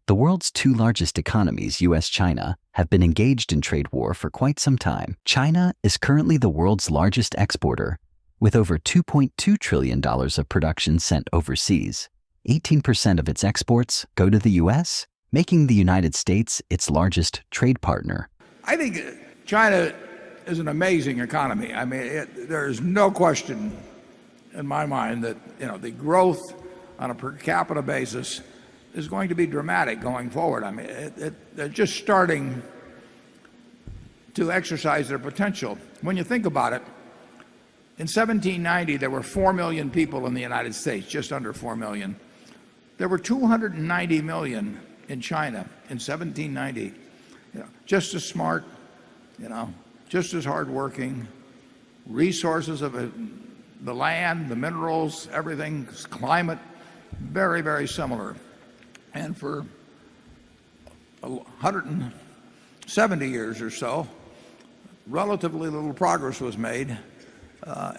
The world's two largest economies, U.S.-China, have been engaged in trade war for quite some time. China is currently the world's largest exporter, with over $2.2 trillion of production sent overseas. 18% of its exports go to the U.S., making the United States its largest trade partner. I think China is an amazing economy. I mean, there's no question in my mind that the growth on a per capita basis is going to be dramatic going forward. I mean, they're just starting to exercise their potential. When you think about it, in 1790 there were 4 million people in the United States, just under 4 million. There were 290 million in China in 1790. Just as smart, just as hardworking, resources of the land, the minerals, everything, climate, very, very similar. And for 170 years or so, relatively little progress was made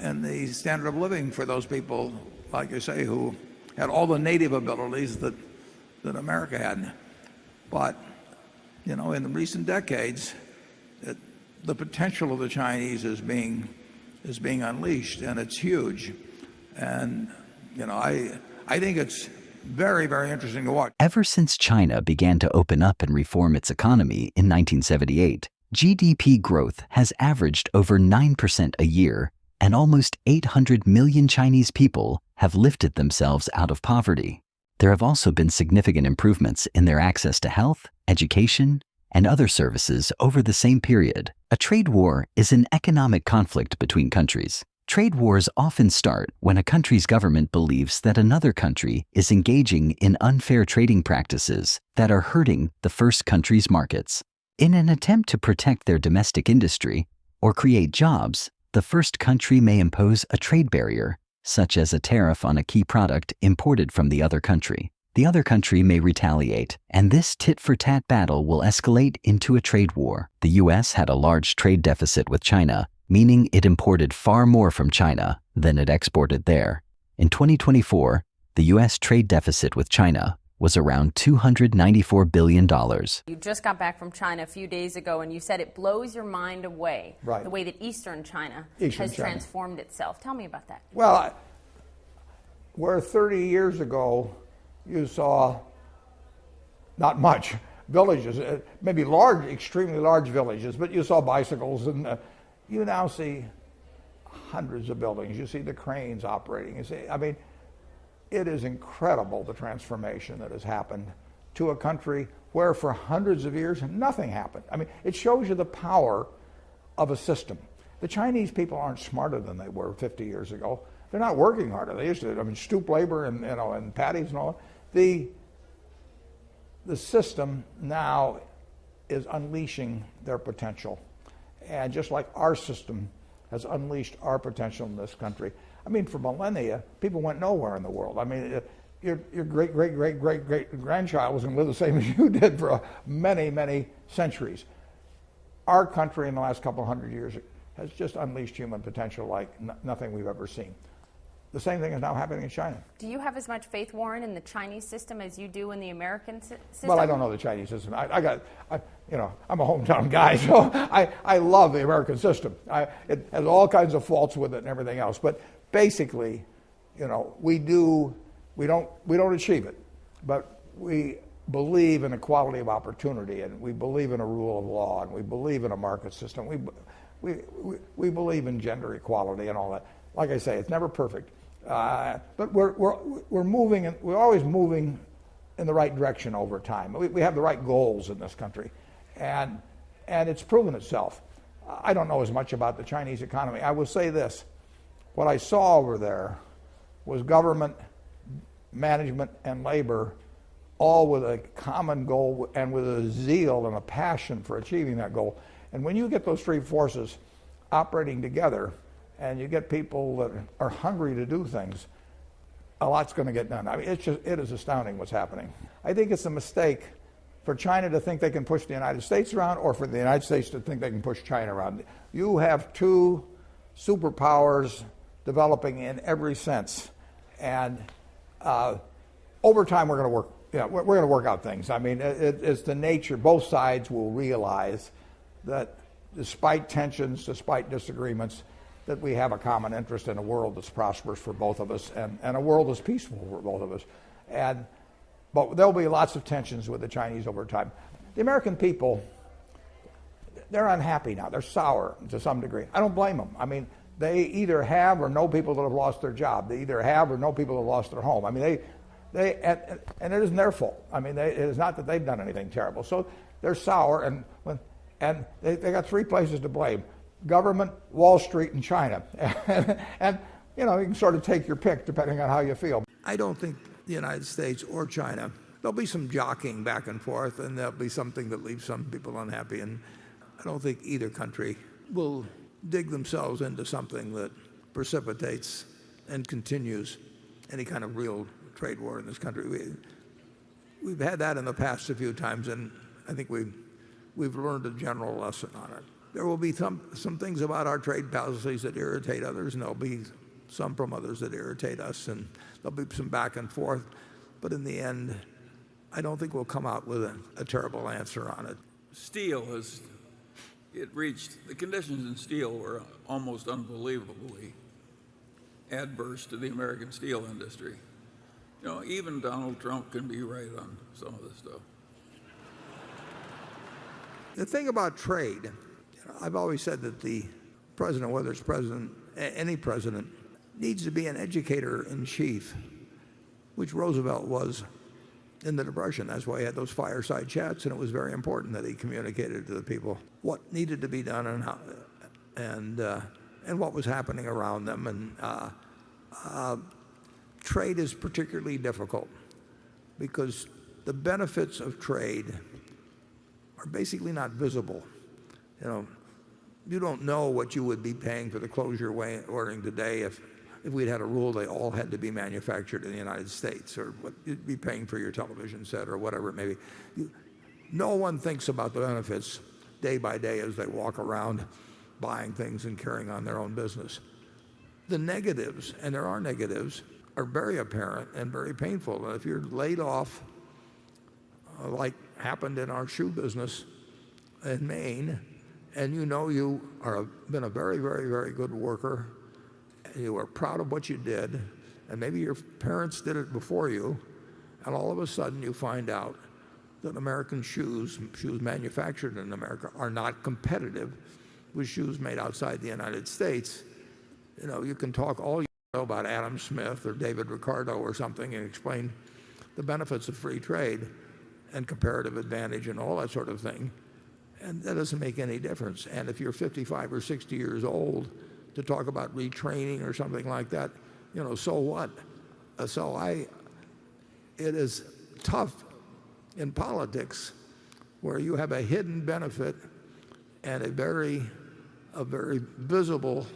in the standard of living for those people, like I say, who had all the native abilities that America had. But, in the recent decades, the potential of the Chinese is being unleashed, and it's huge. And, I think it's very, very interesting to watch. Ever since China began to open up and reform its economy in 1978, GDP growth has averaged over 9% a year, and almost 800 million Chinese people have lifted themselves out of poverty. There have also been significant improvements in their access to health, education, and other services over the same period. A trade war is an economic conflict between countries. Trade wars often start when a country's government believes that another country is engaging in unfair trading practices that are hurting the first country's markets. In an attempt to protect their domestic industry or create jobs, the first country may impose a trade barrier, such as a tariff on a key product imported from the other country. The other country may retaliate, and this tit-for-tat battle will escalate into a trade war. The U.S. had a large trade deficit with China, meaning it imported far more from China than it exported there. In 2024, the U.S. trade deficit with China was around $294 billion. You just got back from China a few days ago, and you said it blows your mind away, right, the way that Eastern China has transformed itself. Tell me about that. Well, where 30 years ago you saw not much, villages, maybe large, extremely large villages, but you saw bicycles, and you now see hundreds of buildings. You see the cranes operating. You see, I mean, it is incredible, the transformation that has happened to a country where for hundreds of years nothing happened. I mean, it shows you the power of a system. The Chinese people aren't smarter than they were 50 years ago. They're not working harder. They used to, stoop labor and and patties and all that. The system now is unleashing their potential. And just like our system has unleashed our potential in this country. I mean, for millennia, people went nowhere in the world. I mean, your great-great-great-great-great-grandchild was going to live the same as you did for many, many centuries. Our country in the last couple of hundred years has just unleashed human potential like nothing we've ever seen. The same thing is now happening in China. Do you have as much faith, Warren, in the Chinese system as you do in the American system? Well, I don't know the Chinese system. I'm a hometown guy, so I love the American system. It has all kinds of faults with it and everything else, but basically, we don't achieve it, but we believe in equality of opportunity, and we believe in a rule of law, and we believe in a market system. We believe in gender equality and all that. Like I say, it's never perfect. But we're moving, and we're always moving in the right direction over time. We have the right goals in this country, and it's proven itself. I don't know as much about the Chinese economy. I will say this: what I saw over there was government, management, and labor, all with a common goal and with a zeal and a passion for achieving that goal. And when you get those three forces operating together, and you get people that are hungry to do things, a lot's going to get done. I mean, it is astounding what's happening. I think it's a mistake for China to think they can push the United States around, or for the United States to think they can push China around. You have two superpowers developing in every sense, and over time we're going to work Yeah, we're going to work out things. I mean, it's the nature. Both sides will realize that despite tensions, despite disagreements, that we have a common interest in a world that's prosperous for both of us and a world that's peaceful for both of us. But there'll be lots of tensions with the Chinese over time. The American people, they're unhappy now. They're sour to some degree. I don't blame them. I mean, they either have or know people that have lost their job. They either have or know people that have lost their home. I mean, and it isn't their fault. I mean, it is not that they've done anything terrible. So they're sour, and they got three places to blame: government, Wall Street, and China. And you know, you can sort of take your pick depending on how you feel. I don't think the United States or China, there'll be some jockeying back and forth, and there'll be something that leaves some people unhappy. And I don't think either country will dig themselves into something that precipitates and continues any kind of real trade war in this country. We've had that in the past a few times, and I think we've learned a general lesson on it. There will be some things about our trade policies that irritate others, and there'll be some from others that irritate us, and there'll be some back and forth. But in the end, I don't think we'll come out with a terrible answer on it. Steel the conditions in steel were almost unbelievably adverse to the American steel industry. You know, even Donald Trump can be right on some of this stuff. The thing about trade, I've always said that the president, whether it's president, any president, needs to be an educator in chief, which Roosevelt was in the Depression. That's why he had those fireside chats, and it was very important that he communicated to the people what needed to be done and how, and what was happening around them. And trade is particularly difficult because the benefits of trade are basically not visible. You know, you don't know what you would be paying for the clothes you're ordering today if we'd had a rule they all had to be manufactured in the United States, or what you'd be paying for your television set or whatever it may be. No one thinks about the benefits day by day as they walk around buying things and carrying on their own business. The negatives, and there are negatives, are very apparent and very painful. And if you're laid off, like happened in our shoe business in Maine, and you know you been a very, very, very good worker, and you are proud of what you did, and maybe your parents did it before you, and all of a sudden you find out that American shoes manufactured in America, are not competitive with shoes made outside the United States. You know, you can talk all you know about Adam Smith or David Ricardo or something and explain the benefits of free trade and comparative advantage and all that sort of thing, and that doesn't make any difference. And if you're 55 or 60 years old, to talk about retraining or something like that, you know, so what? It is tough in politics where you have a hidden benefit and a very visible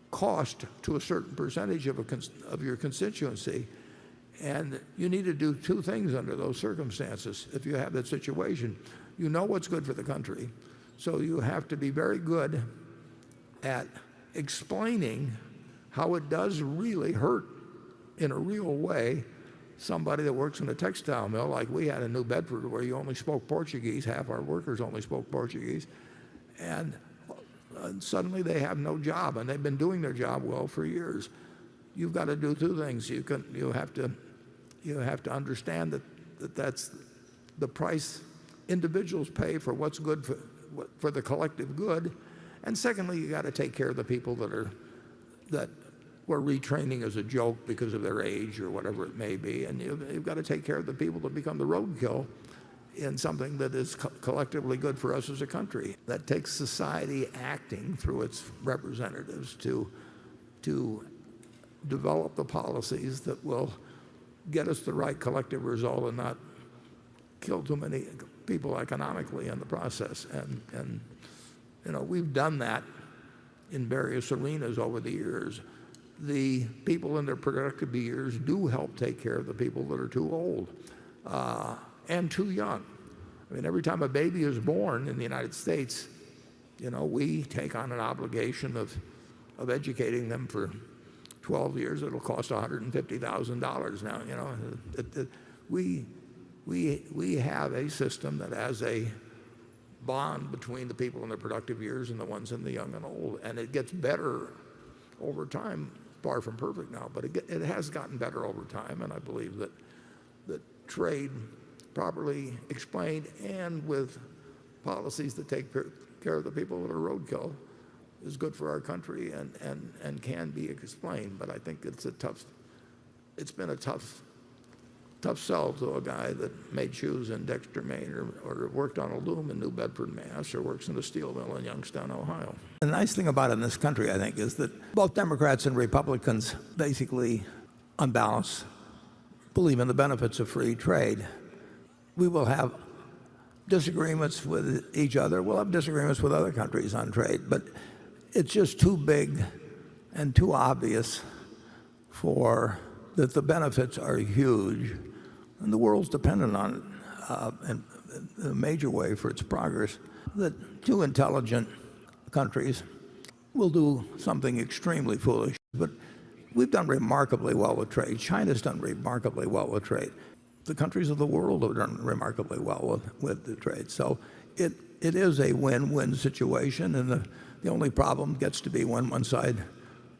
cost to a certain percentage of your constituency. And you need to do two things under those circumstances. If you have that situation, you know what's good for the country. So you have to be very good at explaining how it does really hurt in a real way somebody that works in a textile mill like we had in New Bedford, where you only spoke Portuguese, half our workers only spoke Portuguese, and suddenly they have no job, and they've been doing their job well for years. You've got to do two things. You have to understand that that's the price individuals pay for what's good for the collective good. And secondly, you got to take care of the people that were retraining as a joke because of their age or whatever it may be. And you've got to take care of the people that become the roadkill in something that is collectively good for us as a country. That takes society acting through its representatives to develop the policies that will get us the right collective result and not kill too many people economically in the process. And you know, we've done that in various arenas over the years. The people in their productive years do help take care of the people that are too old and too young. I mean, every time a baby is born in the United States, you know, we take on an obligation of educating them for 12 years. It'll cost $150,000 now. You know, we have a system that has a bond between the people in their productive years and the ones in the young and old, and it gets better over time. Far from perfect now, but it has gotten better over time, and I believe that trade, properly explained and with policies that take care of the people that are roadkill, is good for our country and can be explained. But I think it's been a tough sell to a guy that made shoes in Dexter, Maine, or worked on a loom in New Bedford, Mass, or works in a steel mill in Youngstown, Ohio. The nice thing about it in this country, I think, is that both Democrats and Republicans basically, on balance, believe in the benefits of free trade. We will have disagreements with each other. We'll have disagreements with other countries on trade, but it's just too big and too obvious that the benefits are huge, and the world's dependent on it in a major way for its progress, that two intelligent countries will do something extremely foolish. But we've done remarkably well with trade. China's done remarkably well with trade. The countries of the world have done remarkably well with the trade. So it is a win-win situation, and the only problem gets to be when one side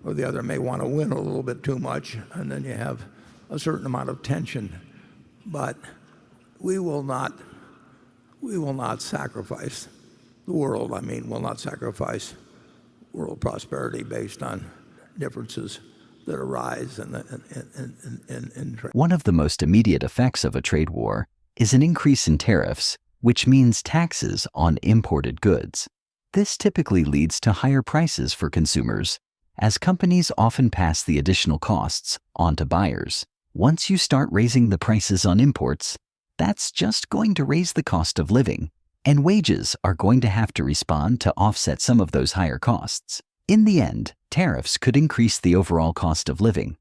or the other may want to win a little bit too much, and then you have a certain amount of tension. But we will not sacrifice the world. I mean, we'll not sacrifice world prosperity based on differences that arise in trade. One of the most immediate effects of a trade war is an increase in tariffs, which means taxes on imported goods. This typically leads to higher prices for consumers, as companies often pass the additional costs on to buyers. Once you start raising the prices on imports, that's just going to raise the cost of living, and wages are going to have to respond to offset some of those higher costs. In the end, tariffs could increase the overall cost of living,